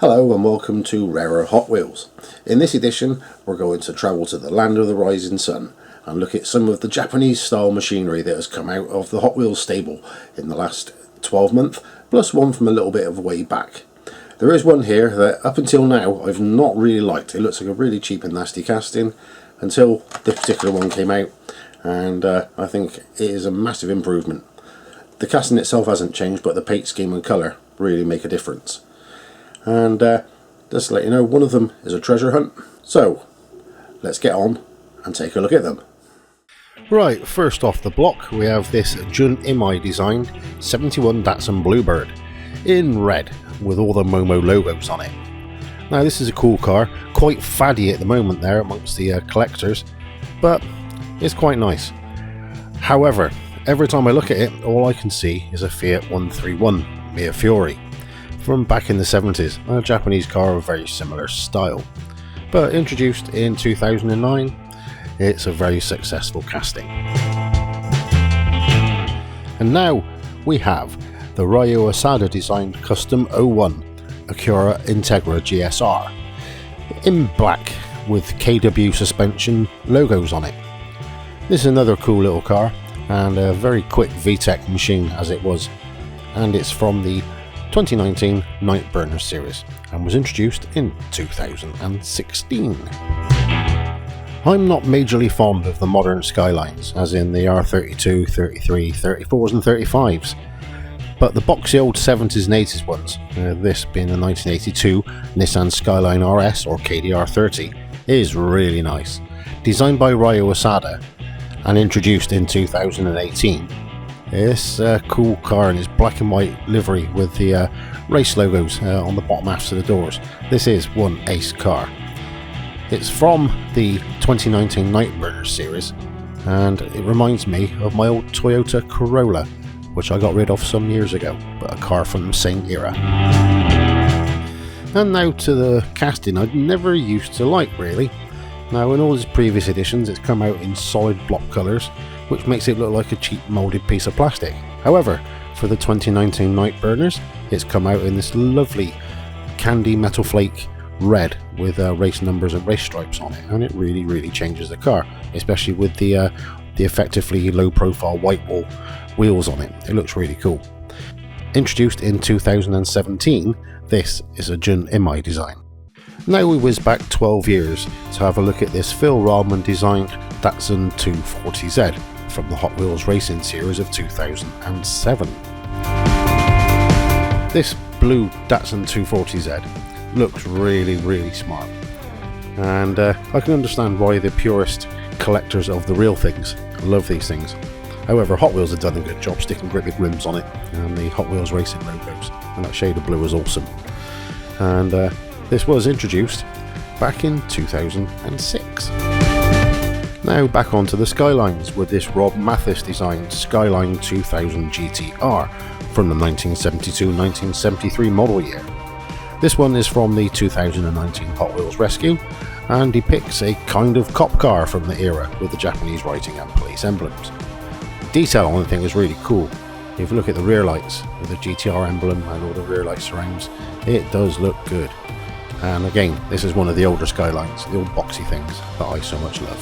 Hello and welcome to Rarer Hot Wheels. In this edition we're going to travel to the land of the rising sun and look at some of the Japanese style machinery that has come out of the Hot Wheels stable in the last 12 months, plus one from a little bit of way back. There is one here that up until now I've not really liked. It looks like a really cheap and nasty casting until this particular one came out, and I think it is a massive improvement. The casting itself hasn't changed, but the paint scheme and colour really make a difference. And just to let you know, one of them is a treasure hunt. So let's get on and take a look at them. Right, first off the block we have this Jun Imai designed 71 Datsun Bluebird in red with all the Momo logos on it. Now this is a cool car, quite faddy at the moment there amongst the collectors, but it's quite nice. However, every time I look at it, all I can see is a Fiat 131 Mia Fiore from back in the 70s, a Japanese car of very similar style. But introduced in 2009, it's a very successful casting. And now we have the Rio Asado designed Custom 01 Acura Integra GSR in black with KW suspension logos on it. This is another cool little car and a very quick VTEC machine as it was, and it's from the 2019 Nightburner series and was introduced in 2016. I'm not majorly fond of the modern Skylines, as in the R32, 33, 34s and 35s, but the boxy old 70s and 80s ones, this being the 1982 Nissan Skyline RS or KDR30, is really nice. Designed by Rio Asado and introduced in 2018. It's a cool car in its black and white livery with the race logos on the bottom halves of the doors. This is one ace car. It's from the 2019 Nightburner series and it reminds me of my old Toyota Corolla, which I got rid of some years ago, but a car from the same era. And now to the casting I'd never used to like really. Now in all its previous editions it's come out in solid block colours, which makes it look like a cheap moulded piece of plastic. However, for the 2019 Nightburners, it's come out in this lovely candy metal flake red with race numbers and race stripes on it, and it really changes the car, especially with the effectively low profile white wall wheels on it. It looks really cool. Introduced in 2017, this is a Jun Imai design. Now we whiz back 12 years to have a look at this Phil Rahlman designed Datsun 240Z from the Hot Wheels Racing series of 2007. This blue Datsun 240Z looks really smart, and I can understand why the purist collectors of the real things love these things. However, Hot Wheels have done a good job sticking great big rims on it and the Hot Wheels Racing logos, and that shade of blue is awesome. And this was introduced back in 2006. Now back onto the Skylines with this Rob Mathis designed Skyline 2000 GTR from the 1972-1973 model year. This one is from the 2019 Hot Wheels Rescue and depicts a kind of cop car from the era with the Japanese writing and police emblems. The detail on the thing is really cool. If you look at the rear lights with the GTR emblem and all the rear light surrounds, it does look good. And again, this is one of the older Skylines, the old boxy things that I so much love.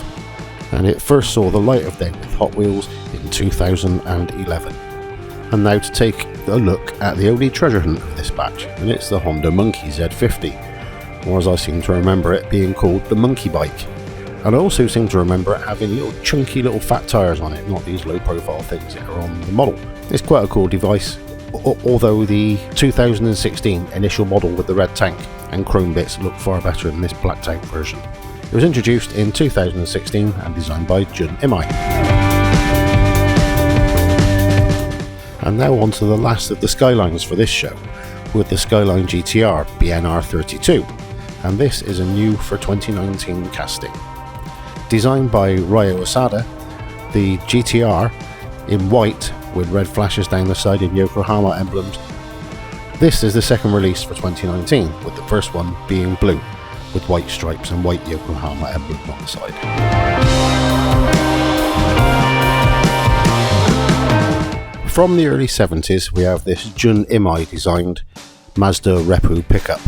And it first saw the light of day with Hot Wheels in 2011. And now to take a look at the only treasure hunt of this batch, and it's the Honda Monkey Z50, or as I seem to remember it being called the Monkey Bike. And I also seem to remember it having little chunky little fat tyres on it, not these low profile things that are on the model. It's quite a cool device, although the 2016 initial model with the red tank and chrome bits look far better than this blacked out version. It was introduced in 2016 and designed by Jun Imai. And now on to the last of the Skylines for this show, with the Skyline GTR BNR32, and this is a new for 2019 casting. Designed by Rio Asado, the GTR in white with red flashes down the side and Yokohama emblems. This is the second release for 2019, with the first one being blue with white stripes and white Yokohama emblem on the side. From the early 70s we have this Jun Imai designed Mazda REPU pickup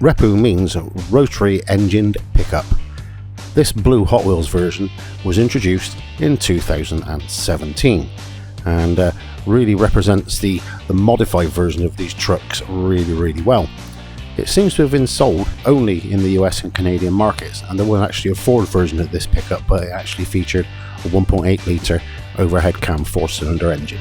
REPU means rotary engined pickup. This blue Hot Wheels version was introduced in 2017 and really represents the modified version of these trucks really well. It seems to have been sold only in the US and Canadian markets, and there was actually a Ford version of this pickup, but it actually featured a 1.8 litre overhead cam 4-cylinder engine.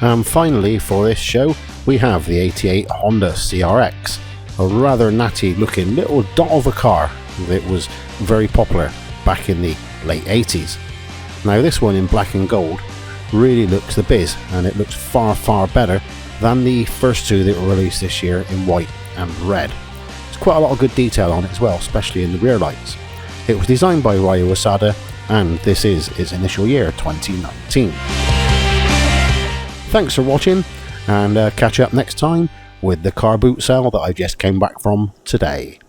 And finally for this show we have the 88 Honda CRX, a rather natty looking little dot of a car that was very popular back in the late 80s. Now this one in black and gold really looks the biz, and it looks far better than the first two that were released this year in white and red. There's quite a lot of good detail on it as well, especially in the rear lights. It was designed by Rio Asado, and this is its initial year, 2019. Thanks for watching, and catch up next time with the car boot sale that I just came back from today.